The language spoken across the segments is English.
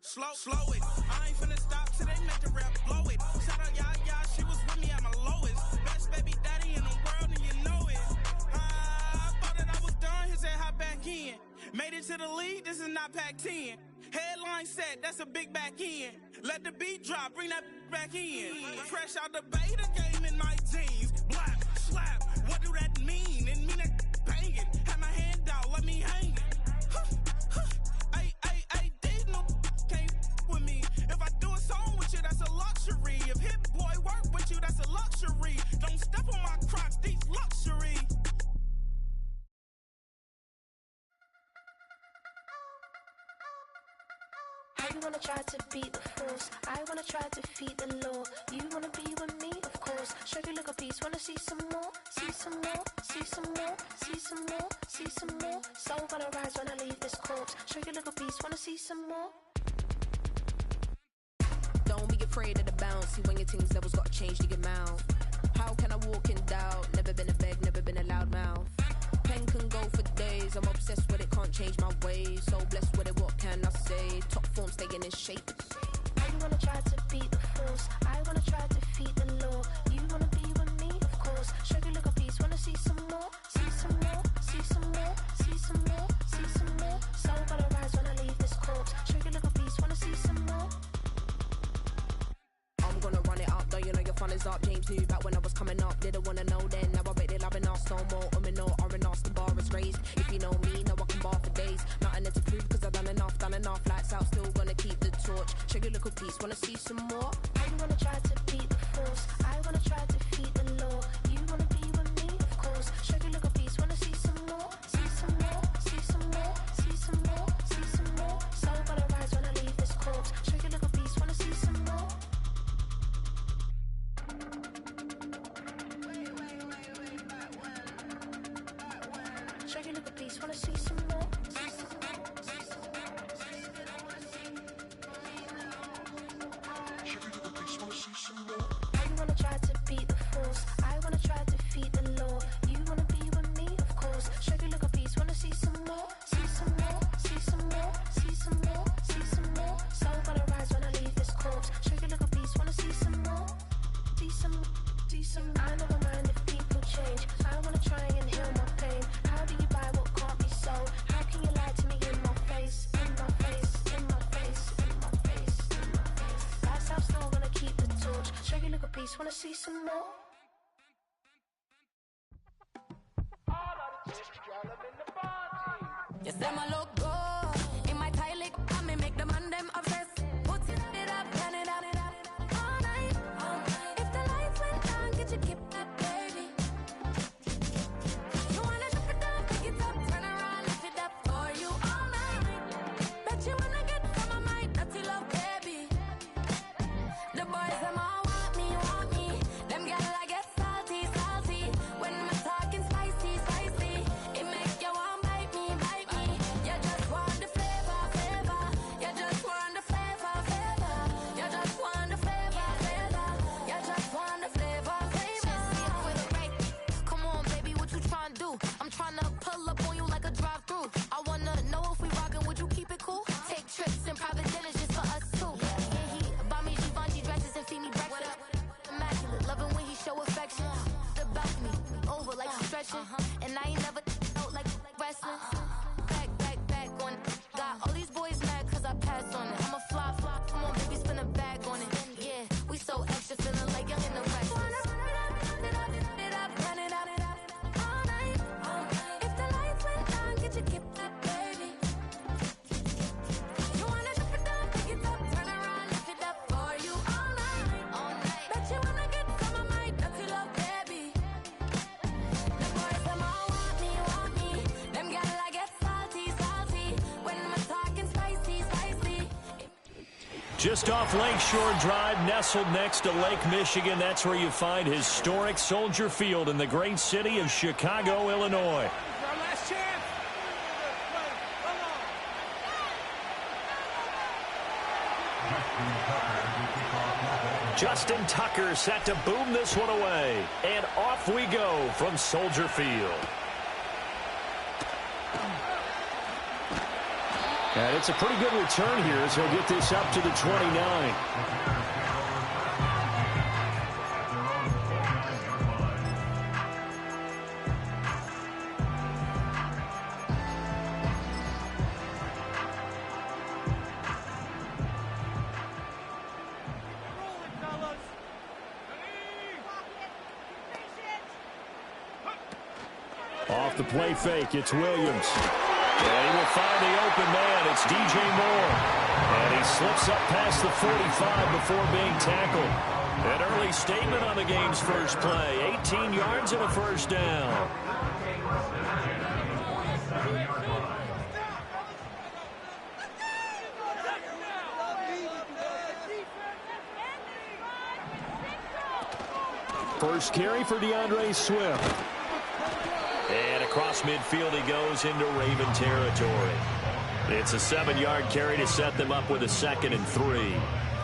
slow it. I ain't finna stop till they make the rap blow it. Shout out Yaya, she was with me at my lowest. Best baby daddy in the world and you know it. I thought that I was done, he said hop back in. Made it to the league, this is not Pac-10. Headline set, that's a big back end. Let the beat drop, bring that back in. Fresh out the beta game in my jeans. Black, slap, what do that mean? It mean that banging. Have my hand out, let me hang it. Ay, these no can't with me. If I do a song with you, that's a luxury. If Hit Boy work with you, that's a luxury. Don't step on my Crocs, these luxury. You wanna try to beat the force, I wanna try to feed the law. You wanna be with me, of course. Show you look a piece, wanna see some more, see some more, see some more, see some more, see some more. Soul gonna rise when I leave this corpse. Show you look a piece, wanna see some more. Don't be afraid of the bounce. See when your things levels gotta change to get mouth. How can I walk in doubt? Never been a beg, never been a loud mouth. Pen can go for days. I'm obsessed with it, can't change my ways. So blessed with it, what can I say? Top form staying in shape. You wanna try to beat the force, I wanna try to feed the law. You wanna be with me, of course. Show you look a piece, wanna see some more, see some more, see some more, see some more, see some more. Soul gonna rise when I leave this corpse. Show you look a piece, wanna see some more. I'm gonna run it up, though you know your fun is up. James knew back when I was coming up, didn't wanna know then. Now I bet they're loving us no more. No R&R's, the bar is raised. If you know me, now I can bar for days. Nothing there to prove, cause I've done enough. Lights out, still gonna keep the torch. Check your little piece, wanna see some more? You wanna try to beat the force, I wanna try to feed the law. You wanna be with me, of course. Show you look a piece, wanna see some more, see some more, see some more, see some more, see some more. Soul gonna rise when I leave this corpse. Show you look a piece, wanna see some more. Show you look a piece, wanna see some more. You wanna try to beat the force, I wanna try to feed the law. You wanna be with me, of course. Show you look a piece, wanna see some more, see some more, see some more, see some more, see some more. Soul gonna rise when I leave this corpse. Show you look a piece, wanna see some more, see some, see some. I never mind if people change. I wanna try and heal my pain. How do you buy what can't be sold? How can you lie to me in my face, in my face, in my face, in my face, in my face? That's how still gonna keep the torch. Show you look a piece, wanna see some more. Yes, them a look good. In my tie lick, I may make the man them obsessed. Put it up, turn it up, all night, all night. If the lights went down, get you keep that baby. You wanna drop it down, pick it up, turn around, lift it up for you all night. Bet you wanna get some of my dirty love, baby. The boys them all want me. Them gyal I get salty, salty. When my talking spicy, spicy. It make you want bite me. You just want the flavor, flavor. You just want the flavor, flavor. You just want the flavor, flavor. You just want the flavor, flavor. With a right. Come on, baby, what you tryna do? I'm tryna pull up on you like a drive-through. I wanna know if we rockin', would you keep it cool? Take trips and private dinners just for us two. Yeah, he buy me Givenchy dresses and feed me breakfast. Immaculate, loving when he show affection. The balcony, over like stretching. And I ain't never out like wrestling. Back on it. Got all these boys mad cause I passed on it. I'm a fly. Come on, baby, spin a bag on it. Yeah, we so extra, feeling like young in the rest. All night. If the lights went down, get you keep that baby. You wanna drop it down, pick it up, turn around, lift it up for you all night. Bet you wanna get some of my dirty love, baby. The boys them all want me. Them gyal I get salty, salty. When my talking spicy, spicy. Just off Lakeshore Drive, nestled next to Lake Michigan. That's where you find historic Soldier Field in the great city of Chicago, Illinois. Our last chance. Justin Tucker set to boom this one away. And off we go from Soldier Field. And it's a pretty good return here as he'll get this up to the 29. Off the play fake, it's Williams. And he will find the open man. It's DJ Moore. And he slips up past the 45 before being tackled. An early statement on the game's first play. 18 yards and a first down. First carry for DeAndre Swift. And across midfield he goes into Raven territory. It's a 7-yard carry to set them up with a 2nd and 3.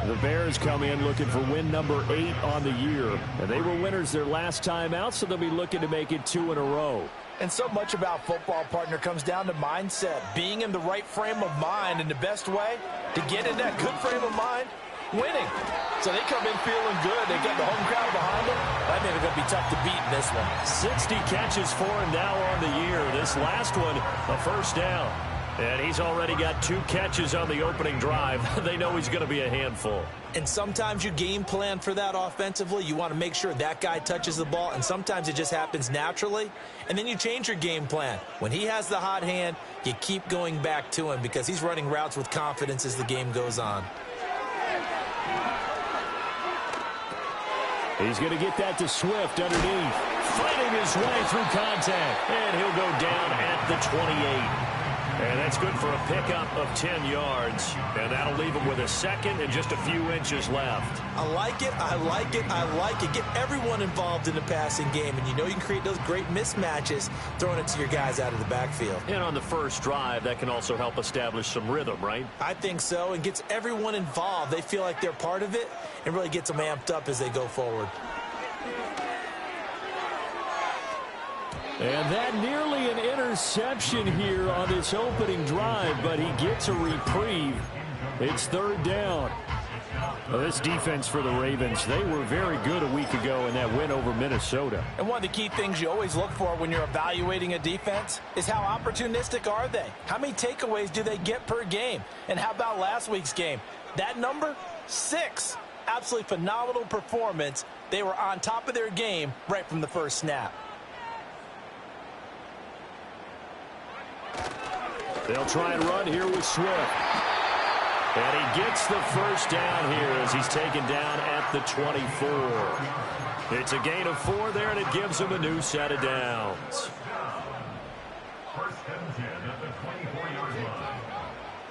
The Bears come in looking for win number 8 on the year. And they were winners their last time out, so they'll be looking to make it 2 in a row. And so much about football, partner, comes down to mindset. Being in the right frame of mind, and the best way to get in that good frame of mind, winning. So they come in feeling good. They get the home crowd behind them. That means they're going to be tough to beat in this one. 60 catches for him now on the year. This last one, a first down. And he's already got 2 catches on the opening drive. They know he's going to be a handful. And sometimes you game plan for that offensively. You want to make sure that guy touches the ball, and sometimes it just happens naturally. And then you change your game plan. When he has the hot hand, you keep going back to him because he's running routes with confidence as the game goes on. He's going to get that to Swift underneath. Fighting his way through contact. And he'll go down at the 28. And that's good for a pickup of 10 yards. And that'll leave him with a 2nd and just a few inches left. I like it, I like it, I like it. Get everyone involved in the passing game. And you know you can create those great mismatches throwing it to your guys out of the backfield. And on the first drive, that can also help establish some rhythm, right? I think so, and gets everyone involved. They feel like they're part of it and really gets them amped up as they go forward. And that nearly an interception here on this opening drive, but he gets a reprieve. It's 3rd down. Well, this defense for the Ravens, they were very good a week ago in that win over Minnesota. And one of the key things you always look for when you're evaluating a defense is how opportunistic are they? How many takeaways do they get per game? And how about last week's game? That number, 6. Absolutely phenomenal performance. They were on top of their game right from the first snap. They'll try and run here with Swift. And he gets the first down here as he's taken down at the 24. It's a gain of 4 there, and it gives him a new set of downs.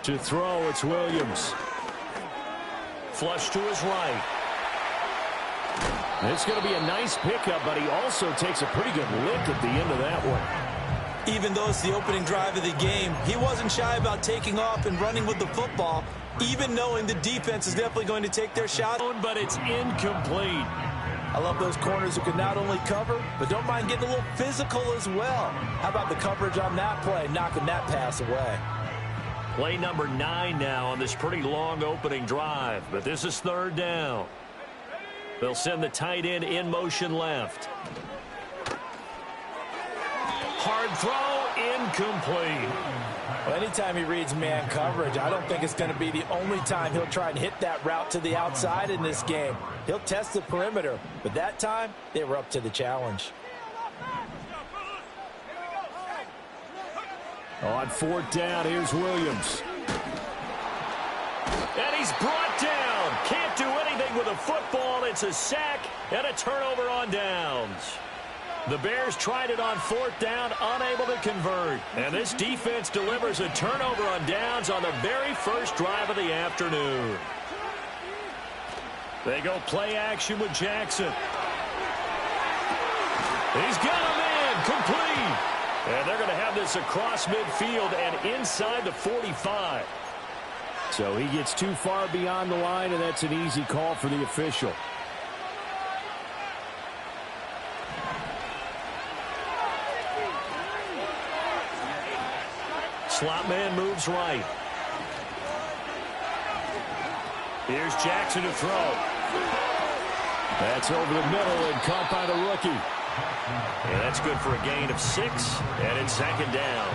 To throw, it's Williams. Flush to his right. It's going to be a nice pickup, but he also takes a pretty good lick at the end of that one. Even though it's the opening drive of the game, he wasn't shy about taking off and running with the football, even knowing the defense is definitely going to take their shot. But it's incomplete. I love those corners who can not only cover, but don't mind getting a little physical as well. How about the coverage on that play, knocking that pass away? Play number 9 now on this pretty long opening drive, but this is 3rd down. They'll send the tight end in motion left. Hard throw, incomplete. Well, anytime he reads man coverage, I don't think it's going to be the only time he'll try and hit that route to the outside in this game. He'll test the perimeter, but that time, they were up to the challenge. On 4th down, here's Williams. And he's brought down. Can't do anything with a football. It's a sack and a turnover on downs. The Bears tried it on 4th down, unable to convert. And this defense delivers a turnover on downs on the very first drive of the afternoon. They go play action with Jackson. He's got him in, complete. And they're going to have this across midfield and inside the 45. So he gets too far beyond the line, and that's an easy call for the official. Slot man moves right. Here's Jackson to throw. That's over the middle and caught by the rookie. And that's good for a gain of 6, and it's second down.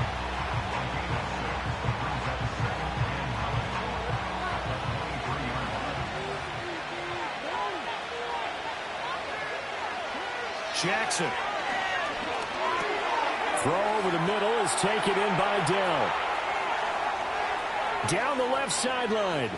Jackson. Throw over the middle is taken in by Dell. Down the left sideline.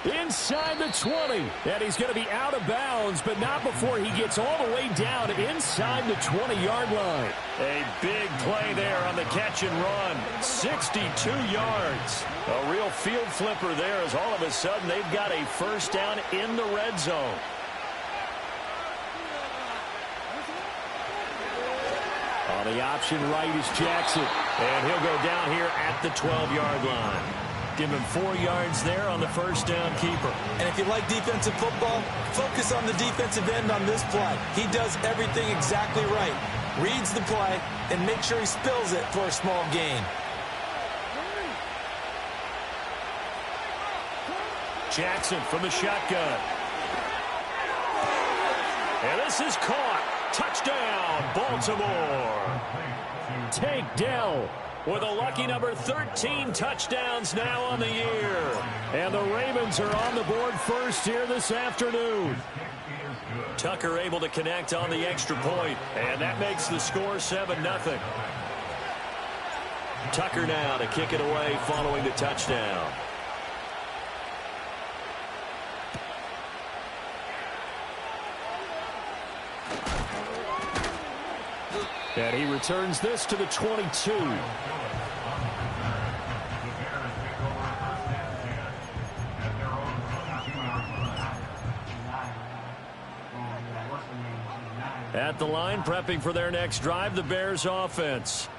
Inside the 20. And he's going to be out of bounds, but not before he gets all the way down inside the 20-yard line. A big play there on the catch and run. 62 yards. A real field flipper there as all of a sudden they've got a first down in the red zone. On the option right is Jackson. And he'll go down here at the 12-yard line. Give him 4 yards there on the first down keeper. And if you like defensive football, focus on the defensive end on this play. He does everything exactly right. Reads the play and makes sure he spills it for a small gain. Jackson from the shotgun. And this is caught. Touchdown, Baltimore. Tank Dell with a lucky number 13 touchdowns now on the year. And the Ravens are on the board first here this afternoon. Tucker able to connect on the extra point, and that makes the score 7-0. Tucker now to kick it away following the touchdown. And he returns this to the 22. At the line, prepping for their next drive, the Bears offense.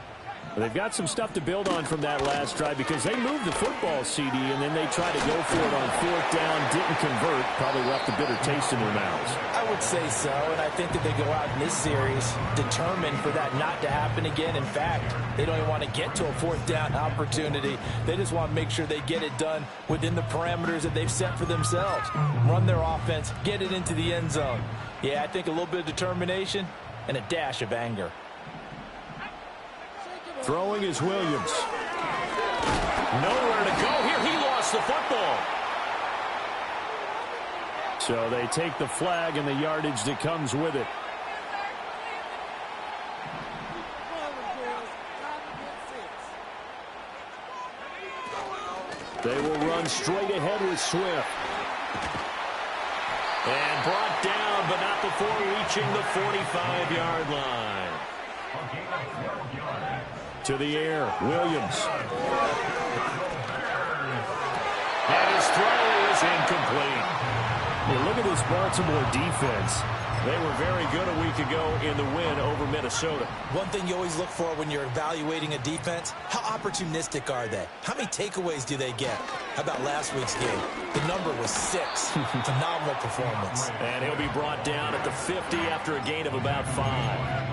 They've got some stuff to build on from that last drive because they moved the football, CD, and then they tried to go for it on 4th down, didn't convert, probably left a bitter taste in their mouths. I would say so, and I think that they go out in this series determined for that not to happen again. In fact, they don't even want to get to a 4th down opportunity. They just want to make sure they get it done within the parameters that they've set for themselves. Run their offense, get it into the end zone. Yeah, I think a little bit of determination and a dash of anger. Throwing is Williams. Nowhere to go here. He lost the football. So they take the flag and the yardage that comes with it. They will run straight ahead with Swift. And brought down, but not before reaching the 45-yard line. To the air, Williams. And his throw is incomplete. Yeah, look at this Baltimore defense. They were very good a week ago in the win over Minnesota. One thing you always look for when you're evaluating a defense, how opportunistic are they? How many takeaways do they get? How about last week's game? The number was 6. Phenomenal performance. And he'll be brought down at the 50 after a gain of about 5.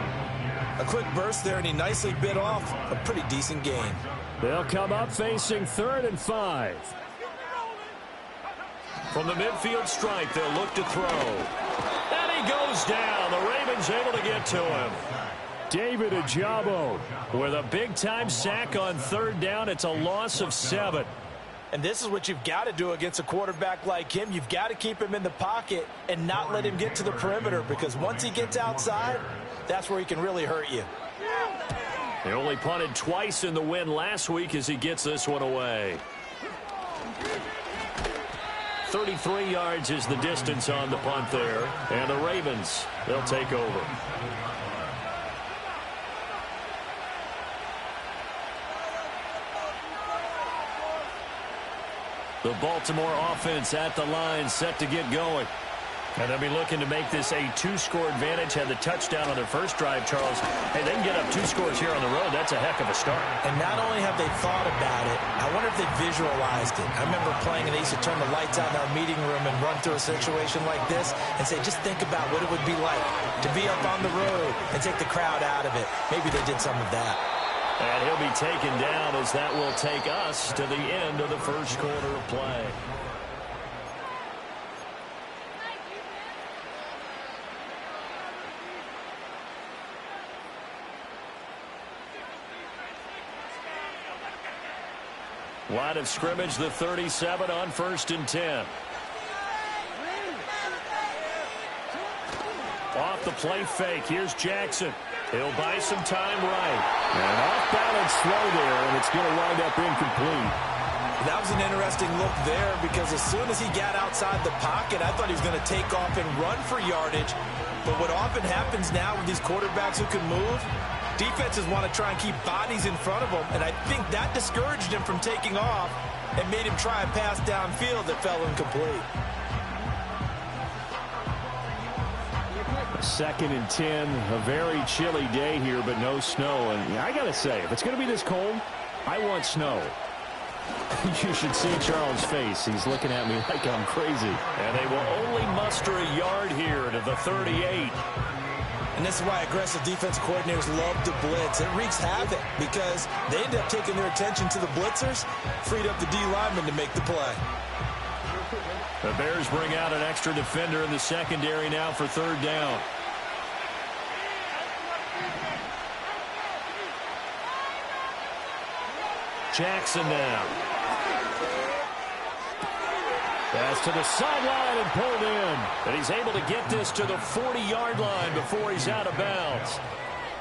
A quick burst there, and he nicely bit off a pretty decent gain. They'll come up facing 3rd and 5. From the midfield stripe, they'll look to throw. And he goes down. The Ravens able to get to him. David Ojabo with a big-time sack on 3rd down. It's a loss of 7. And this is what you've got to do against a quarterback like him. You've got to keep him in the pocket and not let him get to the perimeter, because once he gets outside, that's where he can really hurt you. They only punted twice in the win last week as he gets this one away. 33 yards is the distance on the punt there. And the Ravens, they'll take over. The Baltimore offense at the line, set to get going. And they'll be looking to make this a 2-score advantage. Had the touchdown on their first drive, Charles. Hey, they can get up 2 scores here on the road. That's a heck of a start. And not only have they thought about it, I wonder if they visualized it. I remember playing, and they used to turn the lights out in our meeting room and run through a situation like this and say, just think about what it would be like to be up on the road and take the crowd out of it. Maybe they did some of that. And he'll be taken down as that will take us to the end of the first quarter of play. Line of scrimmage, the 37 on 1st and 10. Off the play fake. Here's Jackson. He'll buy some time right. And off balance slow there, and it's going to wind up incomplete. That was an interesting look there because as soon as he got outside the pocket, I thought he was going to take off and run for yardage. But what often happens now with these quarterbacks who can move, defenses want to try and keep bodies in front of them, and I think that discouraged him from taking off and made him try a pass downfield that fell incomplete. 2nd and 10, a very chilly day here, but no snow. And I got to say, if it's going to be this cold, I want snow. You should see Charles' face. He's looking at me like I'm crazy. And they will only muster a yard here to the 38. And this is why aggressive defense coordinators love to blitz. It wreaks havoc because they end up taking their attention to the blitzers, freed up the D lineman to make the play. The Bears bring out an extra defender in the secondary now for 3rd down. Jackson now. Pass to the sideline and pulled in. And he's able to get this to the 40-yard line before he's out of bounds.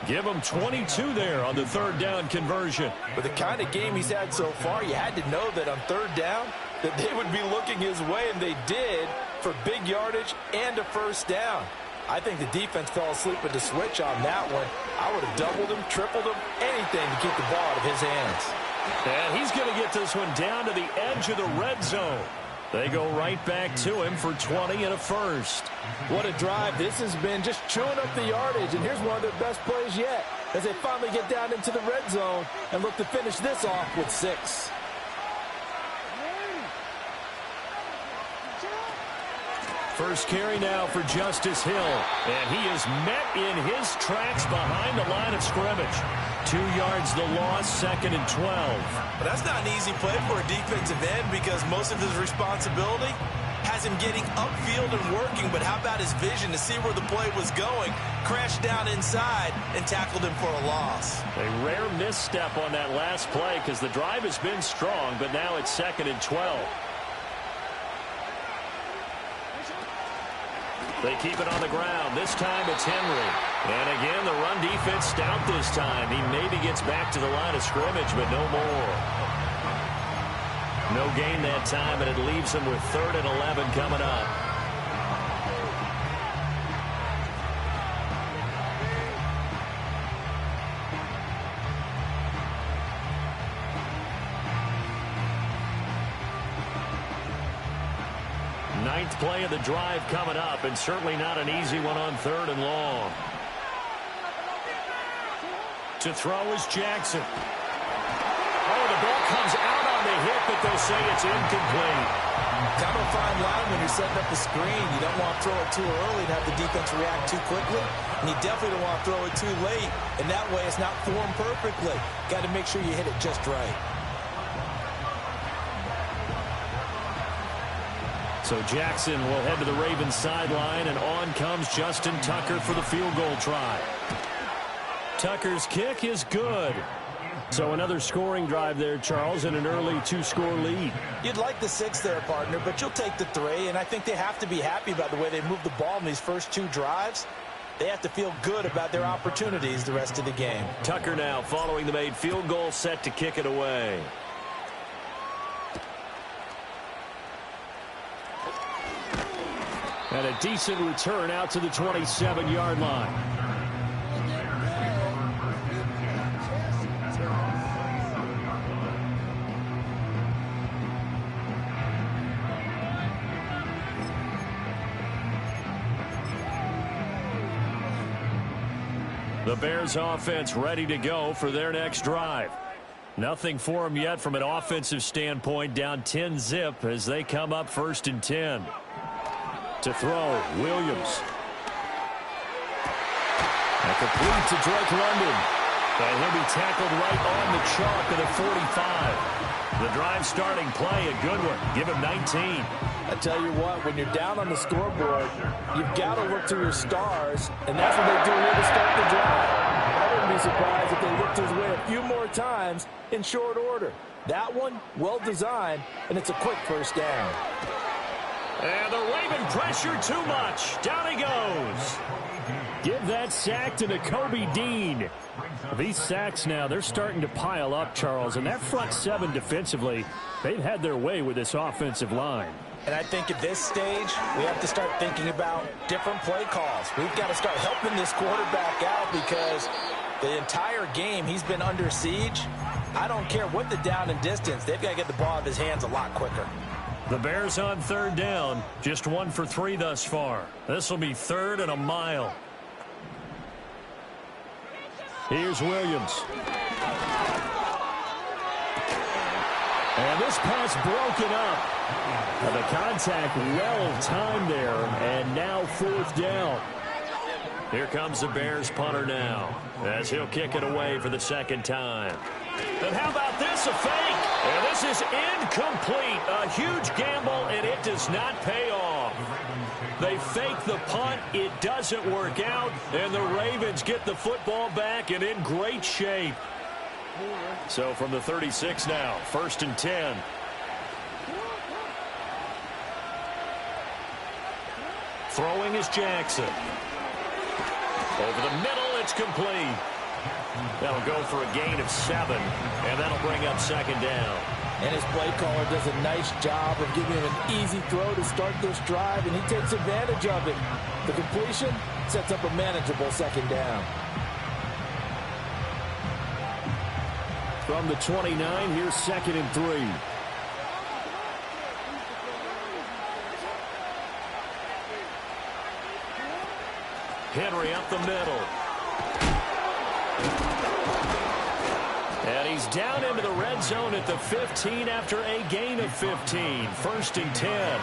Give him 22 there on the 3rd down conversion. With the kind of game he's had so far, you had to know that on 3rd down that they would be looking his way, and they did, for big yardage and a 1st down. I think the defense fell asleep with the switch on that one. I would have doubled him, tripled him, anything to keep the ball out of his hands. And he's going to get this one down to the edge of the red zone. They go right back to him for 20 and a 1st. What a drive this has been, just chewing up the yardage, and here's one of their best plays yet as they finally get down into the red zone and look to finish this off with 6. First carry now for Justice Hill, and he is met in his tracks behind the line of scrimmage. 2 yards the loss, 2nd and 12. But that's not an easy play for a defensive end because most of his responsibility has him getting upfield and working, but how about his vision to see where the play was going, crashed down inside, and tackled him for a loss. A rare misstep on that last play because the drive has been strong, but now it's 2nd and 12. They keep it on the ground. This time it's Henry. And again, the run defense stout this time. He maybe gets back to the line of scrimmage, but no more. No gain that time, and it leaves him with 3rd and 11 coming up. Ninth play of the drive coming up, and certainly not an easy one on 3rd and long. To throw is Jackson. Oh, the ball comes out on the hit, but they'll say it's incomplete. Kind of a fine line when you're setting up the screen. You don't want to throw it too early and have the defense react too quickly, and you definitely don't want to throw it too late, and that way it's not formed perfectly. Got to make sure you hit it just right. So Jackson will head to the Ravens sideline, and on comes Justin Tucker for the field goal try. Tucker's kick is good. So another scoring drive there, Charles, and an early 2-score lead. You'd like the 6 there, partner, but you'll take the 3, and I think they have to be happy about the way they moved the ball in these first 2 drives. They have to feel good about their opportunities the rest of the game. Tucker now following the made field goal, set to kick it away. And a decent return out to the 27-yard line. The Bears offense ready to go for their next drive. Nothing for them yet from an offensive standpoint, down 10-zip as they come up 1st and 10. To throw, Williams. And complete to Drake London. And he'll be tackled right on the chalk of the 45. The drive starting play, a good one. Give him 19. I tell you what, when you're down on the scoreboard, you've got to look to your stars, and that's what they do here to start the drive. That wouldn't be be surprised if they looked his way a few more times in short order. That one, well designed, and it's a quick first down. And the Raven pressure too much. Down he goes. Give that sack to Nakobe Dean. These sacks now, they're starting to pile up, Charles. And that front seven defensively, they've had their way with this offensive line. And I think at this stage, we have to start thinking about different play calls. We've got to start helping this quarterback out because the entire game he's been under siege. I don't care what the down and distance. They've got to get the ball out of his hands a lot quicker. The Bears on third down. Just 1 for 3 thus far. This will be 3rd and a mile. Here's Williams. And this pass broken up. And the contact well timed there. And now 4th down. Here comes the Bears punter now as he'll kick it away for the 2nd time. And how about this, a fake? And this is incomplete. A huge gamble, and it does not pay off. They fake the punt. It doesn't work out, and the Ravens get the football back and in great shape. So from the 36 now, 1st and 10. Throwing is Jackson. Over the middle, it's complete. That'll go for a gain of 7, and that'll bring up 2nd down. And his play caller does a nice job of giving him an easy throw to start this drive, and he takes advantage of it. The completion sets up a manageable 2nd down. From the 29, here's 2nd and 3. Henry up the middle. And he's down into the red zone at the 15 after a gain of 15. 1st and 10.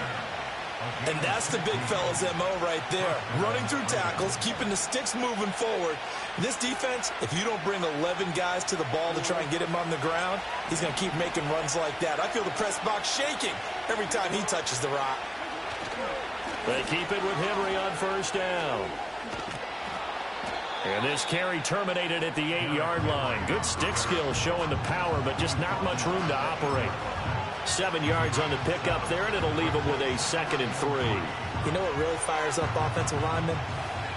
And that's the big fella's MO right there. Running through tackles, keeping the sticks moving forward. This defense, if you don't bring 11 guys to the ball to try and get him on the ground, he's going to keep making runs like that. I feel the press box shaking every time he touches the rock. They keep it with Henry on 1st down. And this carry terminated at the 8-yard line. Good stick skills showing the power, but just not much room to operate. 7 yards on the pickup there, and it'll leave them with a 2nd and 3. You know what really fires up offensive linemen?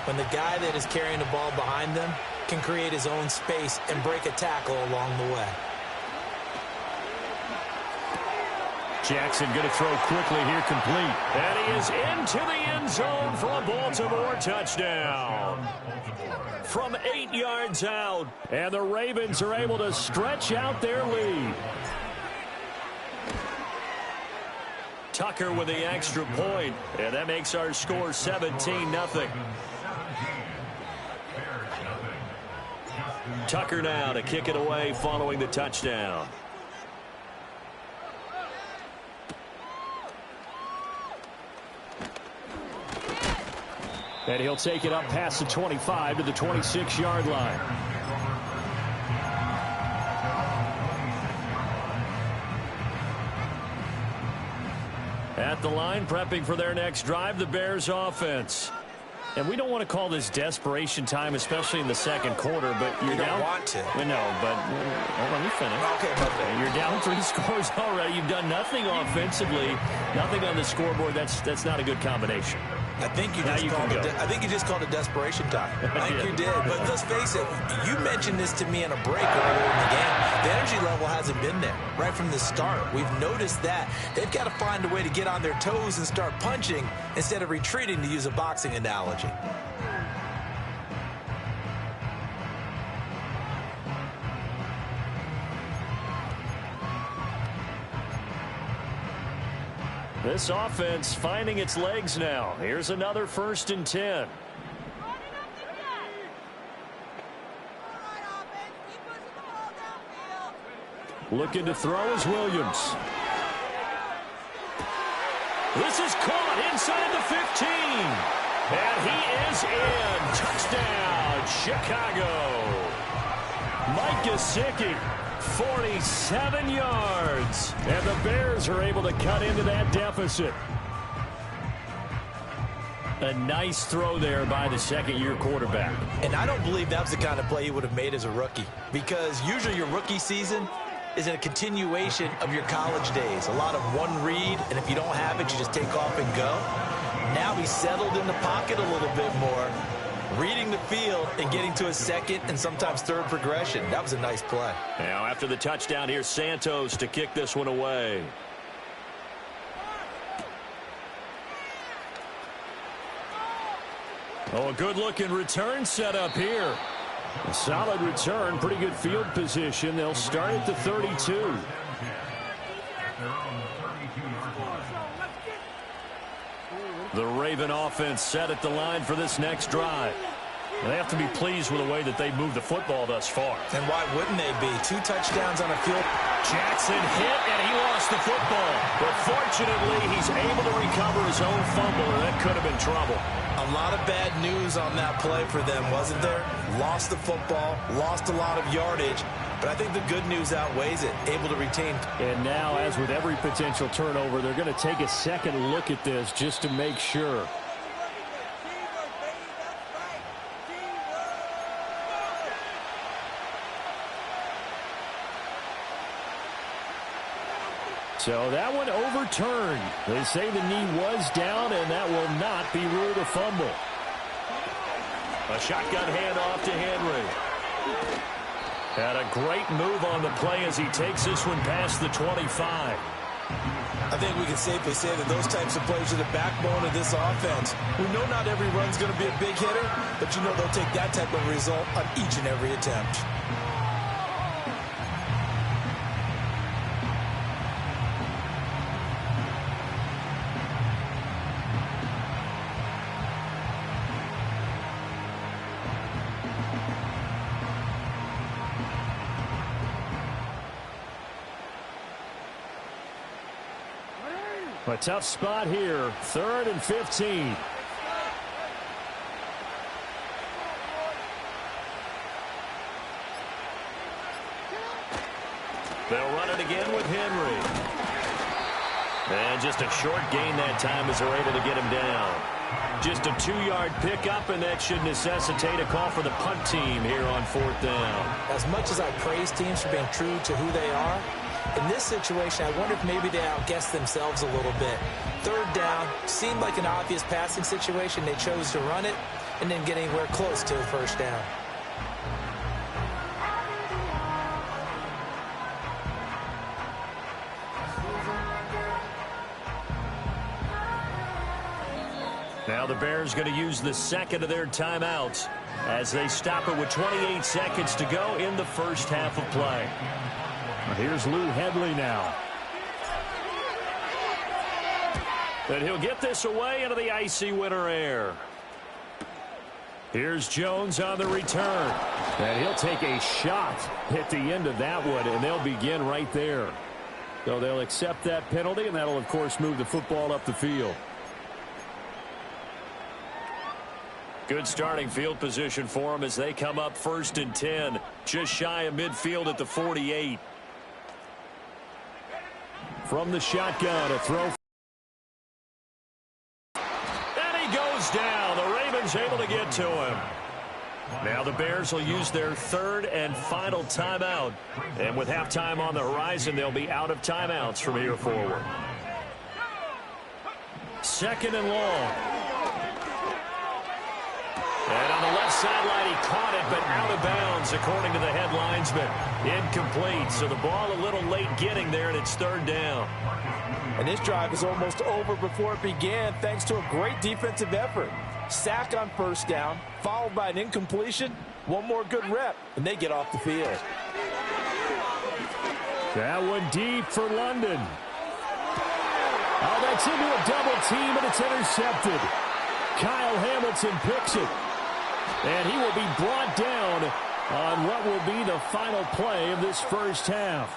When the guy that is carrying the ball behind them can create his own space and break a tackle along the way. Jackson going to throw quickly here, complete. And he is into the end zone for a Baltimore touchdown. From 8 yards out. And the Ravens are able to stretch out their lead. Tucker with the extra point. And that makes our score 17-0. Tucker now to kick it away following the touchdown. And he'll take it up past the 25 to the 26-yard line. At the line, prepping for their next drive, the Bears offense. And we don't want to call this desperation time, especially in the 2nd quarter, but you're you down. Don't want to. No, but let me finish. Okay. You're down 3 scores already. You've done nothing offensively, nothing on the scoreboard. That's not a good combination. I think you just called it desperation time. I think you did. But let's face it, you mentioned this to me in a break earlier in the game. The energy level hasn't been there right from the start. We've noticed that. They've got to find a way to get on their toes and start punching instead of retreating, to use a boxing analogy. This offense finding its legs now. Here's another 1st and 10. Looking to throw is Williams. This is caught inside the 15. And he is in. Touchdown, Chicago. Mike Gesicki, 47 yards. And the Bears are able to cut into that deficit. A nice throw there by the second-year quarterback. And I don't believe that was the kind of play he would have made as a rookie, because usually your rookie season is a continuation of your college days. A lot of one read, and if you don't have it, you just take off and go. Now he's settled in the pocket a little bit more, reading the field and getting to a second and sometimes third progression. That was a nice play. Now after the touchdown, here's Santos to kick this one away. Oh, a good-looking return set up here. A solid return, pretty good field position. They'll start at the 32. The Raven offense set at the line for this next drive. They have to be pleased with the way that they've moved the football thus far. And why wouldn't they be? 2 touchdowns on a field. Jackson hit, and he lost the football. But fortunately, he's able to recover his own fumble, and that could have been trouble. A lot of bad news on that play for them, wasn't there? Lost the football, lost a lot of yardage, but I think the good news outweighs it, able to retain. And now, as with every potential turnover, they're going to take a second look at this just to make sure. So that one overturned. They say the knee was down, and that will not be ruled a fumble. A shotgun handoff to Henry. Had a great move on the play as he takes this one past the 25. I think we can safely say that those types of plays are the backbone of this offense. We know not every run's going to be a big hitter, but you know they'll take that type of result on each and every attempt. A tough spot here, 3rd and 15. They'll run it again with Henry. And just a short gain that time as they're able to get him down. Just a 2-yard pickup, and that should necessitate a call for the punt team here on 4th down. As much as I praise teams for being true to who they are, in this situation, I wonder if maybe they outguessed themselves a little bit. 3rd down seemed like an obvious passing situation. They chose to run it and then get anywhere close to the 1st down. Now the Bears going to use the second of their timeouts as they stop it with 28 seconds to go in the first half of play. Here's Lou Hedley now. And he'll get this away into the icy winter air. Here's Jones on the return. And he'll take a shot at the end of that one, and they'll begin right there. So they'll accept that penalty, and that'll, of course, move the football up the field. Good starting field position for them as they come up 1st and 10, just shy of midfield at the 48. From the shotgun, a throw. And he goes down. The Ravens able to get to him. Now the Bears will use their 3rd and final timeout. And with halftime on the horizon, they'll be out of timeouts from here forward. 2nd and long. And on the left sideline, he caught it, but out of bounds, according to the head linesman. Incomplete, so the ball a little late getting there, and it's 3rd down. And this drive is almost over before it began, thanks to a great defensive effort. Sack on 1st down, followed by an incompletion. One more good rep, and they get off the field. That one deep for London. Oh, that's into a double team, and it's intercepted. Kyle Hamilton picks it. And he will be brought down on what will be the final play of this first half.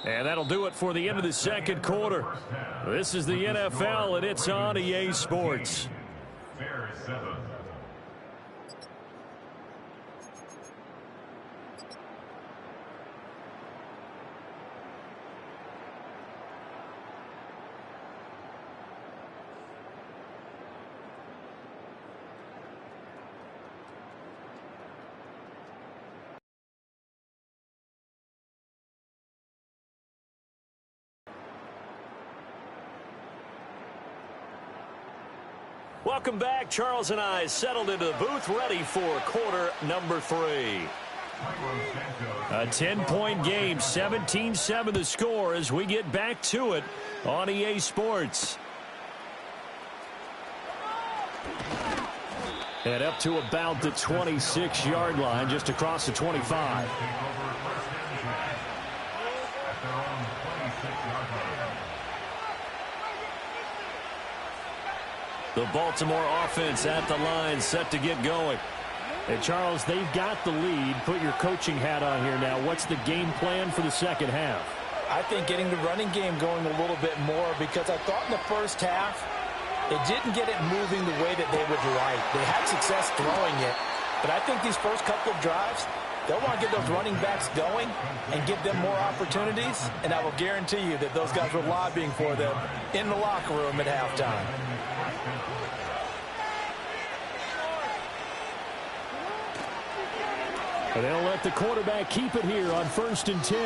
And that'll do it for the end of the second quarter. This is the NFL, and it's on EA Sports. Welcome back. Charles and I settled into the booth, ready for quarter number 3. A 10-point game, 17-7 the score as we get back to it on EA Sports. And up to about the 26-yard line, just across the 25. The Baltimore offense at the line, set to get going. Hey, Charles, they've got the lead. Put your coaching hat on here now. What's the game plan for the second half? I think getting the running game going a little bit more, because I thought in the first half it didn't get it moving the way that they would like. They had success throwing it, but I think these first couple of drives, they'll want to get those running backs going and give them more opportunities, and I will guarantee you that those guys were lobbying for them in the locker room at halftime. And they'll let the quarterback keep it here on 1st and 10.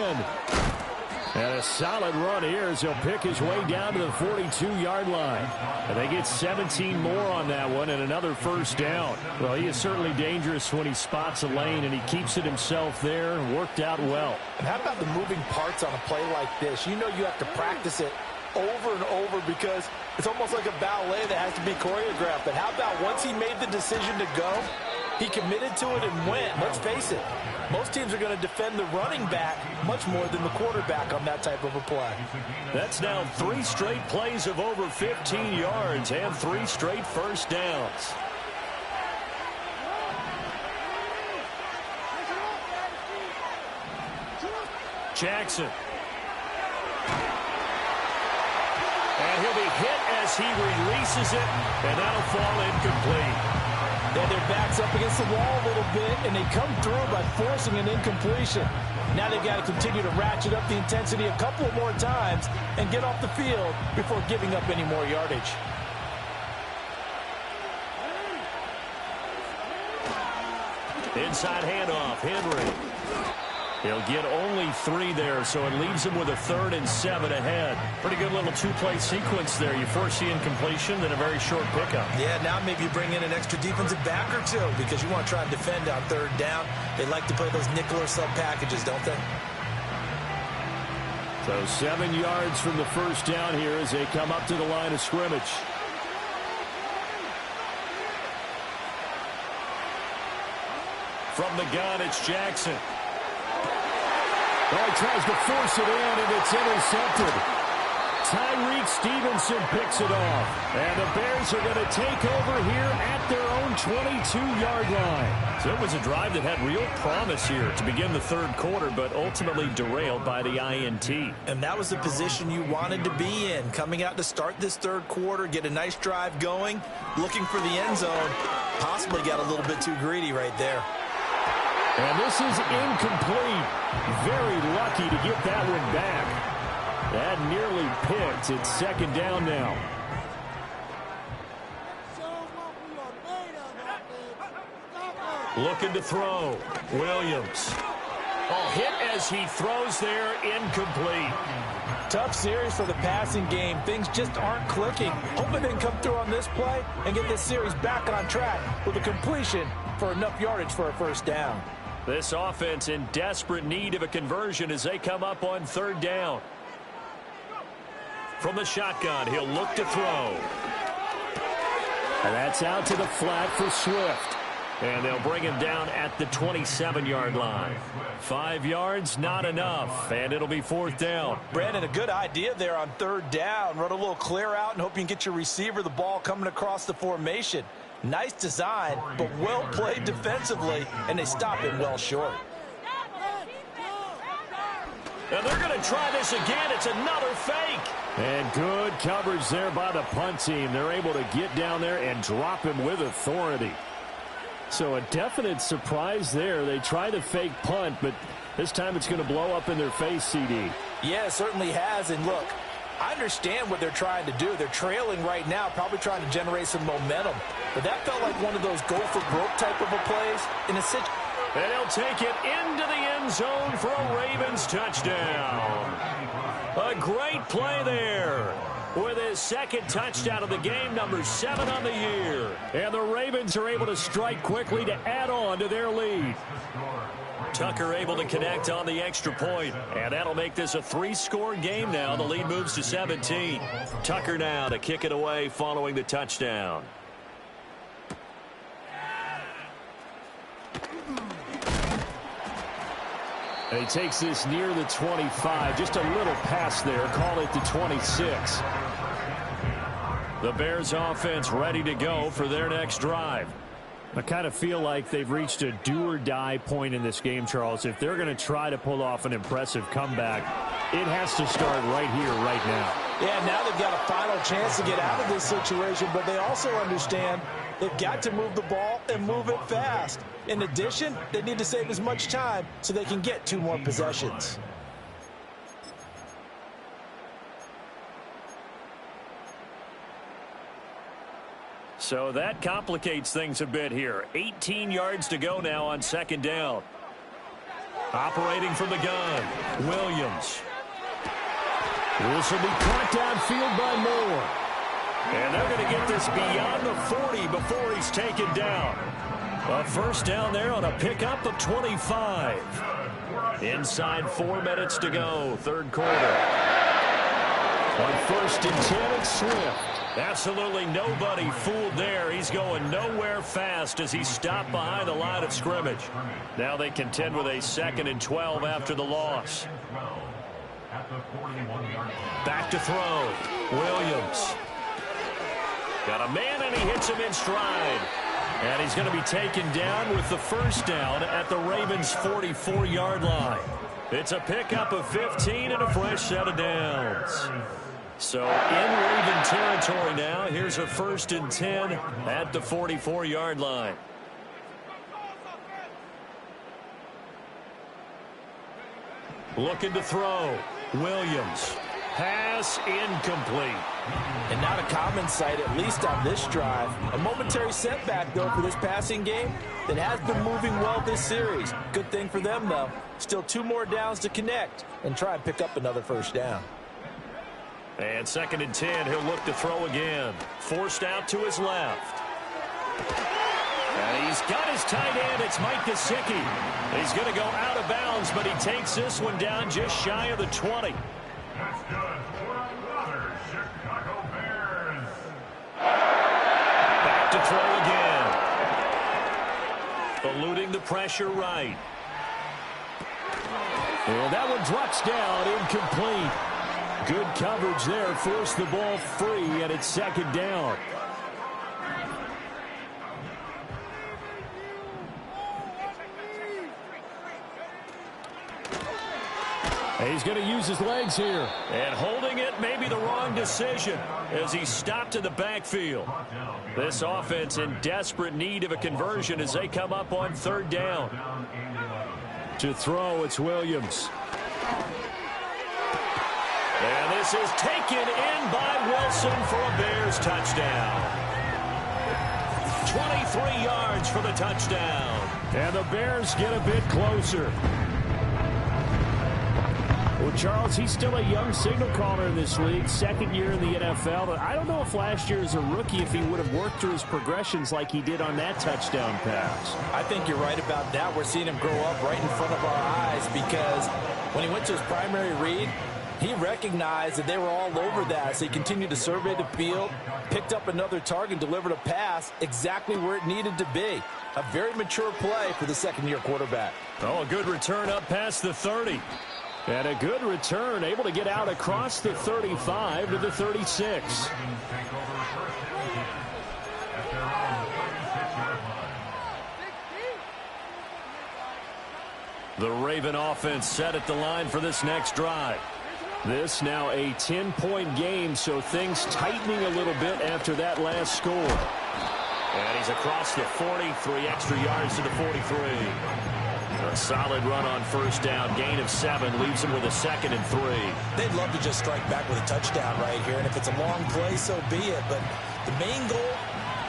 And a solid run here as he'll pick his way down to the 42-yard line. And they get 17 more on that one and another first down. Well, he is certainly dangerous when he spots a lane, and he keeps it himself there. Worked out well. And how about the moving parts on a play like this? You know you have to practice it over and over because it's almost like a ballet that has to be choreographed. But how about once he made the decision to go, he committed to it and went. Let's face it, most teams are going to defend the running back much more than the quarterback on that type of a play. That's now 3 straight plays of over 15 yards and 3 straight first downs. Jackson. And he'll be hit as he releases it, and that'll fall incomplete. Then their back's up against the wall a little bit, and they come through by forcing an incompletion. Now they've got to continue to ratchet up the intensity a couple more times and get off the field before giving up any more yardage. Inside handoff, Henry. He'll get only 3 there, so it leaves him with a 3rd and 7 ahead. Pretty good little 2-play sequence there. You force the incompletion, then a very short pickup. Yeah, now maybe you bring in an extra defensive back or 2 because you want to try and defend on 3rd down. They like to play those nickel or sub packages, don't they? So 7 yards from the first down here as they come up to the line of scrimmage. From the gun, it's Jackson. Oh, he tries to force it in, and it's intercepted. Tyreek Stevenson picks it off. And the Bears are going to take over here at their own 22-yard line. So it was a drive that had real promise here to begin the 3rd quarter, but ultimately derailed by the INT. And that was the position you wanted to be in. Coming out to start this 3rd quarter, get a nice drive going, looking for the end zone. Possibly got a little bit too greedy right there. And this is incomplete. Very lucky to get that one back. That nearly picked. It's 2nd down now. Looking to throw. Williams. Oh, hit as he throws there, incomplete. Tough series for the passing game. Things just aren't clicking. Hoping they can come through on this play and get this series back on track with a completion for enough yardage for a first down. This offense in desperate need of a conversion as they come up on 3rd down. From the shotgun, he'll look to throw. And that's out to the flat for Swift. And they'll bring him down at the 27-yard line. 5 yards, not enough, and it'll be 4th down. Brandon, a good idea there on 3rd down. Run a little clear out and hope you can get your receiver the ball coming across the formation. Nice design, but well played defensively, and they stop him well short. And they're going to try this again. It's another fake. And good coverage there by the punt team. They're able to get down there and drop him with authority. So a definite surprise there. They try the fake punt, but this time it's going to blow up in their face, CD. Yeah, it certainly has. And look, I understand what they're trying to do. They're trailing right now, probably trying to generate some momentum. But that felt like one of those go-for-broke type of a plays in a situation. And he'll take it into the end zone for a Ravens touchdown. A great play there with his second touchdown of the game, number 7 on the year. And the Ravens are able to strike quickly to add on to their lead. Tucker able to connect on the extra point, and that'll make this a 3-score game now. The lead moves to 17. Tucker now to kick it away following the touchdown. And he takes this near the 25. Just a little pass there. Call it the 26. The Bears offense ready to go for their next drive. I kind of feel like they've reached a do-or-die point in this game, Charles. If they're going to try to pull off an impressive comeback, it has to start right here, right now. Yeah, now they've got a final chance to get out of this situation, but they also understand they've got to move the ball and move it fast. In addition, they need to save as much time so they can get 2 more possessions. So that complicates things a bit here. 18 yards to go now on second down. Operating from the gun, Williams. This will be caught downfield by Moore. And they're going to get this beyond the 40 before he's taken down. A first down there on a pickup of 25. Inside 4 minutes to go, third quarter. On 1st and 10, it's Swift. Absolutely nobody fooled there. He's going nowhere fast as he stopped behind the line of scrimmage. Now they contend with a 2nd and 12 after the loss. Back to throw. Williams. Got a man and he hits him in stride. And he's going to be taken down with the first down at the Ravens' 44-yard line. It's a pickup of 15 and a fresh set of downs. So in Raven territory now. Here's a 1st and 10 at the 44-yard line. Looking to throw. Williams. Pass incomplete. And not a common sight, at least on this drive. A momentary setback, though, for this passing game that has been moving well this series. Good thing for them, though. Still 2 more downs to connect and try and pick up another first down. And 2nd and 10, he'll look to throw again. Forced out to his left. And he's got his tight end. It's Mike Gesicki. He's going to go out of bounds, but he takes this one down just shy of the 20. Back to throw again. Eluding the pressure right. And that one drops down, incomplete. Good coverage there, forced the ball free, and it's 2nd down. He's going to use his legs here. And holding it may be the wrong decision as he stopped in the backfield. This offense in desperate need of a conversion as they come up on 3rd down. To throw, it's Williams. And this is taken in by Wilson for a Bears touchdown. 23 yards for the touchdown. And the Bears get a bit closer. Well, Charles, he's still a young signal caller in this league, 2nd year in the NFL. But I don't know if last year as a rookie, if he would have worked through his progressions like he did on that touchdown pass. I think you're right about that. We're seeing him grow up right in front of our eyes because when he went to his primary read, he recognized that they were all over that, so he continued to survey the field, picked up another target, delivered a pass exactly where it needed to be. A very mature play for the 2nd-year quarterback. Oh, a good return up past the 30. And a good return, able to get out across the 35 to the 36. The Raven offense set at the line for this next drive. This now a 10-point game, so things tightening a little bit after that last score. And he's across the 40, 3 extra yards to the 43. A solid run on first down, gain of 7, leaves him with a 2nd and 3. They'd love to just strike back with a touchdown right here, and if it's a long play, so be it. But the main goal,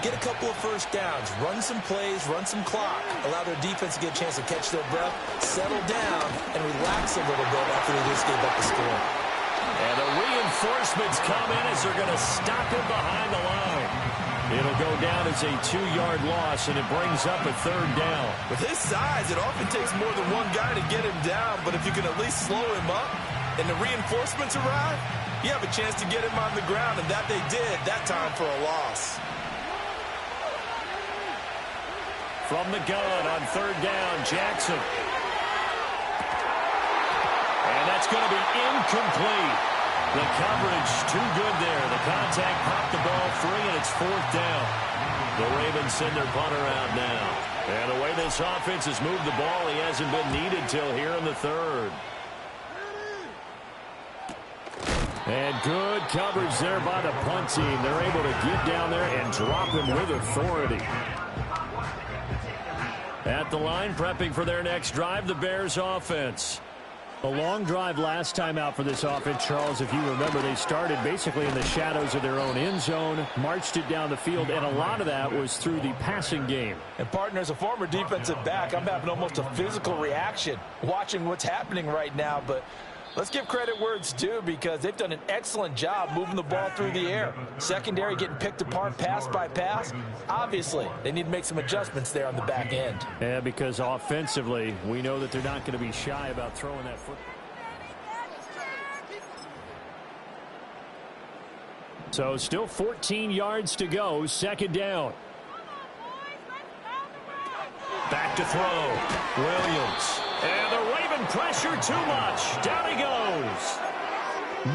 get a couple of first downs, run some plays, run some clock, allow their defense to get a chance to catch their breath, settle down, and relax a little bit after they just gave up the score. And the reinforcements come in as they're going to stop him behind the line. It'll go down as a 2-yard loss, and it brings up a 3rd down. With his size, it often takes more than one guy to get him down, but if you can at least slow him up and the reinforcements arrive, you have a chance to get him on the ground, and that they did that time for a loss. From the gun on 3rd down, Jackson. And that's going to be incomplete. The coverage too good there. The contact popped the ball free, and it's 4th down. The Ravens send their punter out now. And the way this offense has moved the ball, he hasn't been needed till here in the 3rd. And good coverage there by the punt team. They're able to get down there and drop him with authority. At the line, prepping for their next drive, the Bears offense. A long drive last time out for this offense, Charles. If you remember, they started basically in the shadows of their own end zone, marched it down the field, and a lot of that was through the passing game. And, partner, as a former defensive back, I'm having almost a physical reaction watching what's happening right now. But let's give credit where it's due, because they've done an excellent job moving the ball through the air. Secondary getting picked apart pass by pass. Obviously, they need to make some adjustments there on the back end. Yeah, because offensively, we know that they're not going to be shy about throwing that football. So still 14 yards to go, 2nd down. Back to throw. Williams. And the Raven pressure too much. Down he goes.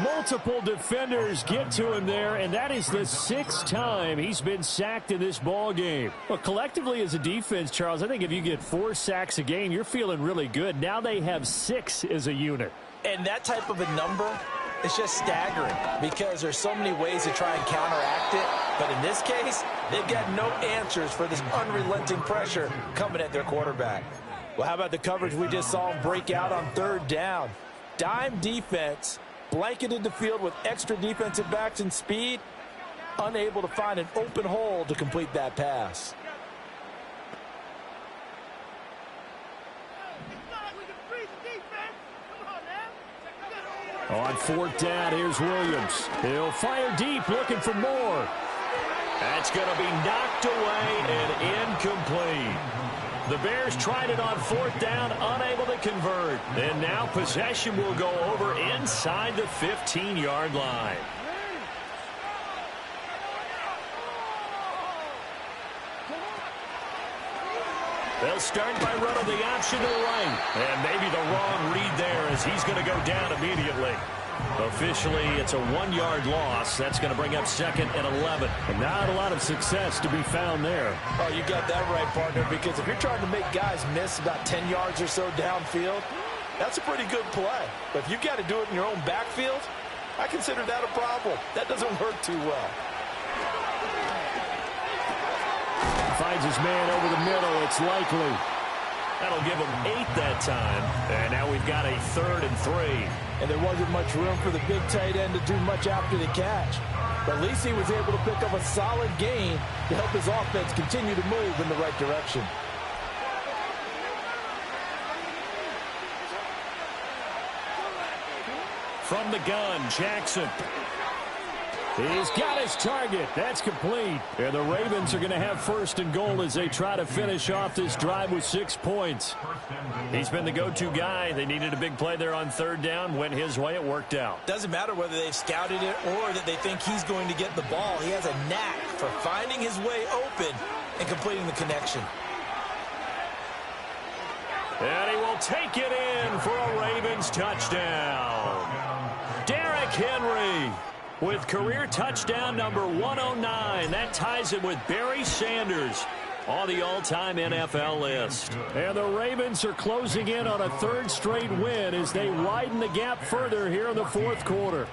Multiple defenders get to him there, and that is the 6th time he's been sacked in this ball game. Well, collectively as a defense, Charles, I think if you get 4 sacks a game, you're feeling really good. Now they have 6 as a unit. And that type of a number is just staggering, because there's so many ways to try and counteract it. But in this case, they've got no answers for this unrelenting pressure coming at their quarterback. Well, how about the coverage we just saw him break out on 3rd down? Dime defense, blanketed the field with extra defensive backs and speed, unable to find an open hole to complete that pass. On 4th down, here's Williams. He'll fire deep, looking for more. That's going to be knocked away and incomplete. The Bears tried it on 4th down, unable to convert. And now possession will go over inside the 15-yard line. They'll start by running the option to the right. And maybe the wrong read there, as he's going to go down immediately. Officially, it's a 1-yard loss. That's going to bring up 2nd and 11. And not a lot of success to be found there. Oh, you got that right, partner, because if you're trying to make guys miss about 10 yards or so downfield, that's a pretty good play. But if you've got to do it in your own backfield, I consider that a problem. That doesn't work too well. Finds his man over the middle. It's likely. That'll give him 8 that time. And now we've got a 3rd and 3. And there wasn't much room for the big tight end to do much after the catch. But at least he was able to pick up a solid gain to help his offense continue to move in the right direction. From the gun, Jackson. He's got his target. That's complete. And the Ravens are going to have 1st and goal as they try to finish off this drive with 6 points. He's been the go-to guy. They needed a big play there on 3rd down. Went his way. It worked out. Doesn't matter whether they've scouted it or that they think he's going to get the ball. He has a knack for finding his way open and completing the connection. And he will take it in for a Ravens touchdown. Derrick Henry with career touchdown number 109. That ties him with Barry Sanders on the all-time NFL list. And the Ravens are closing in on a 3rd straight win as they widen the gap further here in the 4th quarter.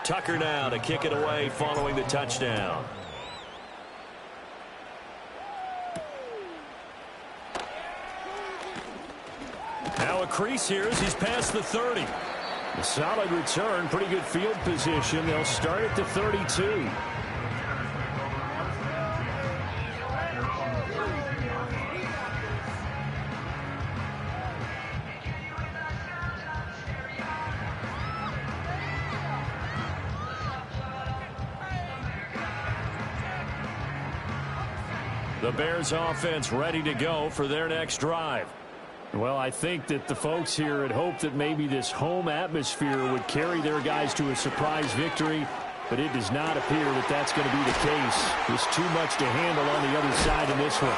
Tucker now to kick it away following the touchdown. Now a crease here as he's past the 30. A solid return, pretty good field position. They'll start at the 32. The Bears offense ready to go for their next drive. Well, I think that the folks here had hoped that maybe this home atmosphere would carry their guys to a surprise victory, but it does not appear that that's going to be the case. There's too much to handle on the other side in this one.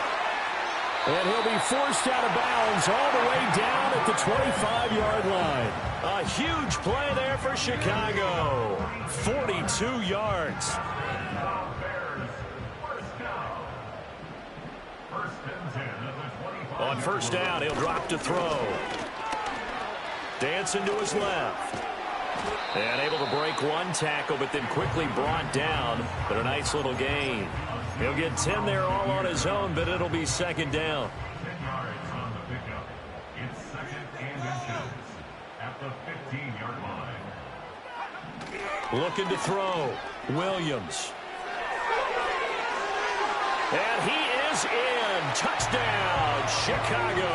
And he'll be forced out of bounds all the way down at the 25-yard line. A huge play there for Chicago. 42 yards. On first down, he'll drop to throw. Dancing to his left. And able to break one tackle, but then quickly brought down. But a nice little gain. He'll get 10 there all on his own, but it'll be second down. 10 yards on the pickup. It's second and inches at the 15-yard line. Looking to throw. Williams. And he is in. Touchdown, Chicago.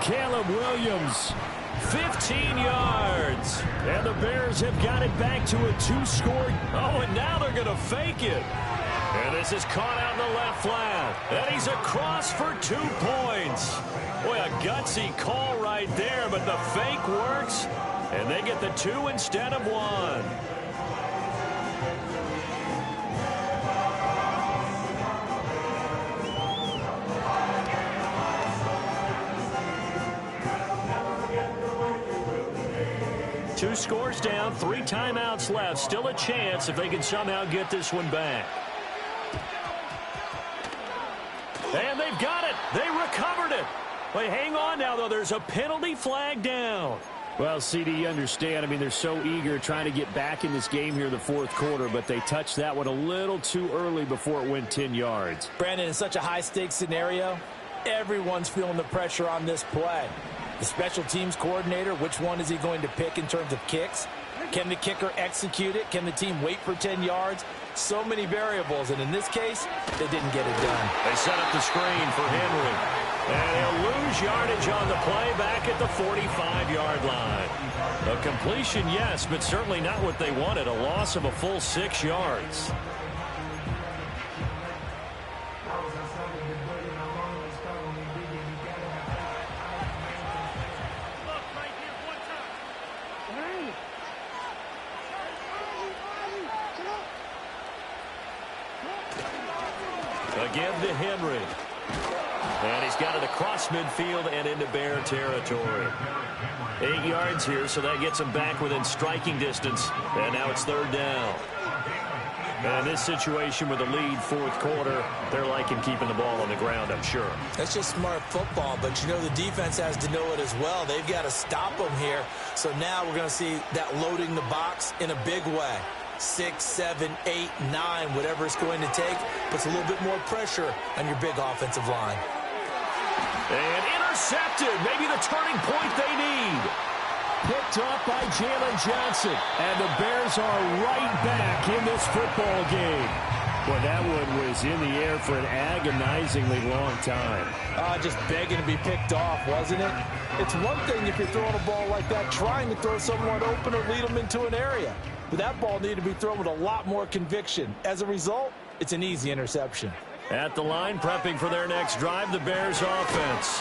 Caleb Williams, 15 yards. and the Bears have got it back to a 2-score. Oh, and now they're going to fake it. And this is caught out in the left flat. And he's across for 2 points. Boy, a gutsy call right there, but the fake works. And they get the 2 instead of 1. Two scores down, 3 timeouts left. Still a chance if they can somehow get this one back. And they've got it. They recovered it. Wait, hang on now, though. There's a penalty flag down. Well, CD, you understand. I mean, they're so eager trying to get back in this game here in the fourth quarter, but they touched that one a little too early before it went 10 yards. Brandon, in such a high-stakes scenario, everyone's feeling the pressure on this play. The special teams coordinator, which one is he going to pick in terms of kicks? Can the kicker execute it? Can the team wait for 10 yards? So many variables, and in this case, they didn't get it done. They set up the screen for Henry. And he'll lose yardage on the play back at the 45-yard line. A completion, yes, but certainly not what they wanted. A loss of a full 6 yards. Again to Henry. And he's got it across midfield and into Bear territory. 8 yards here, so that gets him back within striking distance. And now it's third down. And this situation with a lead fourth quarter, they're liking keeping the ball on the ground, I'm sure. That's just smart football, but you know the defense has to know it as well. They've got to stop them here. So now we're going to see that loading the box in a big way. 6, 7, 8, 9, whatever it's going to take, puts a little bit more pressure on your big offensive line. And intercepted, maybe the turning point they need. Picked off by Jalen Johnson, and the Bears are right back in this football game. Boy, that one was in the air for an agonizingly long time. Just begging to be picked off, wasn't it? It's one thing if you're throwing a ball like that, trying to throw someone open or lead them into an area. But that ball needed to be thrown with a lot more conviction. As a result, it's an easy interception. At the line, prepping for their next drive, the Bears offense.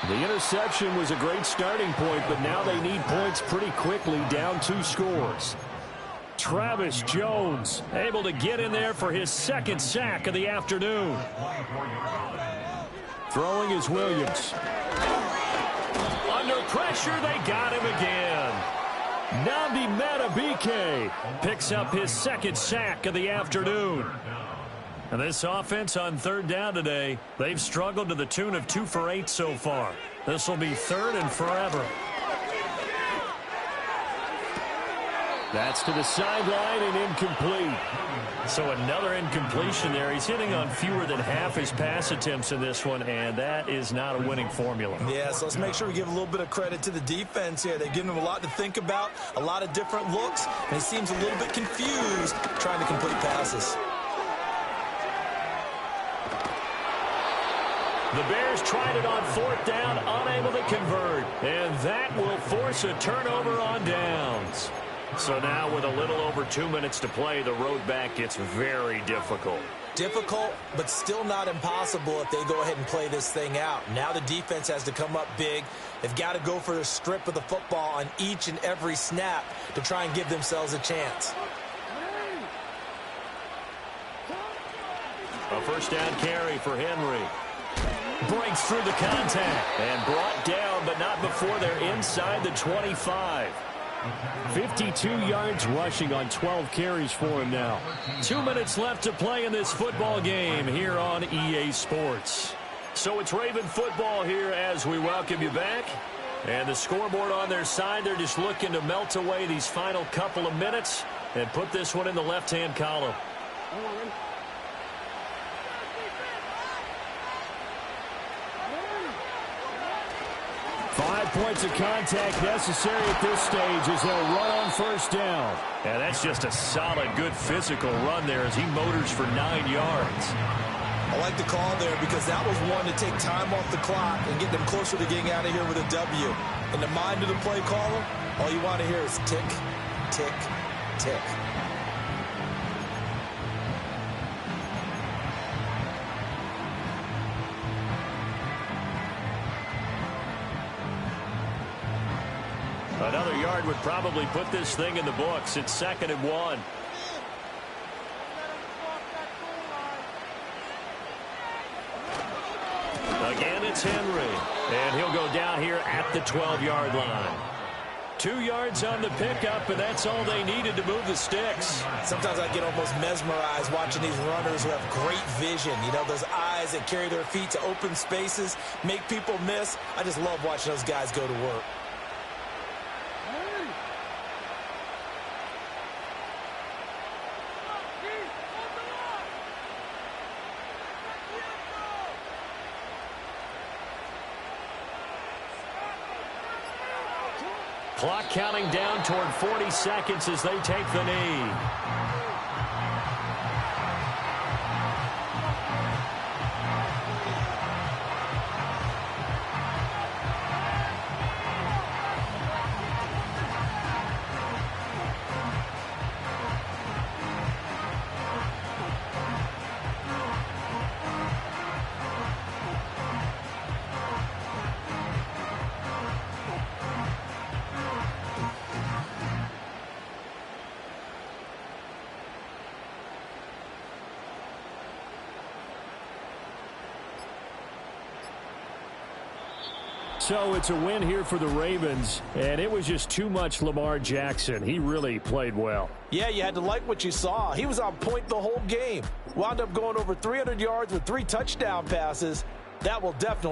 The interception was a great starting point, but now they need points pretty quickly, down 2 scores. Travis Jones able to get in there for his second sack of the afternoon. Throwing is Williams. Under pressure, they got him again. Nnamdi Madubuike picks up his second sack of the afternoon. And this offense on third down today, they've struggled to the tune of 2 for 8 so far. This will be third and forever. That's to the sideline and incomplete. So another incompletion there. He's hitting on fewer than half his pass attempts in this one, and that is not a winning formula. Yeah, so let's make sure we give a little bit of credit to the defense here. They've given him a lot to think about, a lot of different looks, and he seems a little bit confused trying to complete passes. The Bears tried it on fourth down, unable to convert. And that will force a turnover on downs. So now with a little over 2 minutes to play, the road back gets very difficult. Difficult, but still not impossible if they go ahead and play this thing out. Now the defense has to come up big. They've got to go for a strip of the football on each and every snap to try and give themselves a chance. A first down carry for Henry. Breaks through the contact and brought down, but not before they're inside the 25. 52 yards rushing on 12 carries for him now. 2 minutes left to play in this football game here on EA Sports. So it's Raven football here as we welcome you back. And the scoreboard on their side, they're just looking to melt away these final couple of minutes and put this one in the left-hand column. 5 points of contact necessary at this stage as they'll run on first down. And that's just a solid, good physical run there as he motors for 9 yards. I like the call there because that was one to take time off the clock and get them closer to getting out of here with a W. In the mind of the play caller, all you want to hear is tick, tick, tick. Another yard would probably put this thing in the books. It's 2nd and 1. Again, it's Henry. And he'll go down here at the 12-yard line. 2 yards on the pickup, and that's all they needed to move the sticks. Sometimes I get almost mesmerized watching these runners who have great vision. You know, those eyes that carry their feet to open spaces, make people miss. I just love watching those guys go to work. Clock counting down toward 40 seconds as they take the knee. So it's a win here for the Ravens, and it was just too much Lamar Jackson. He really played well. Yeah, you had to like what you saw. He was on point the whole game. Wound up going over 300 yards with 3 touchdown passes. That will definitely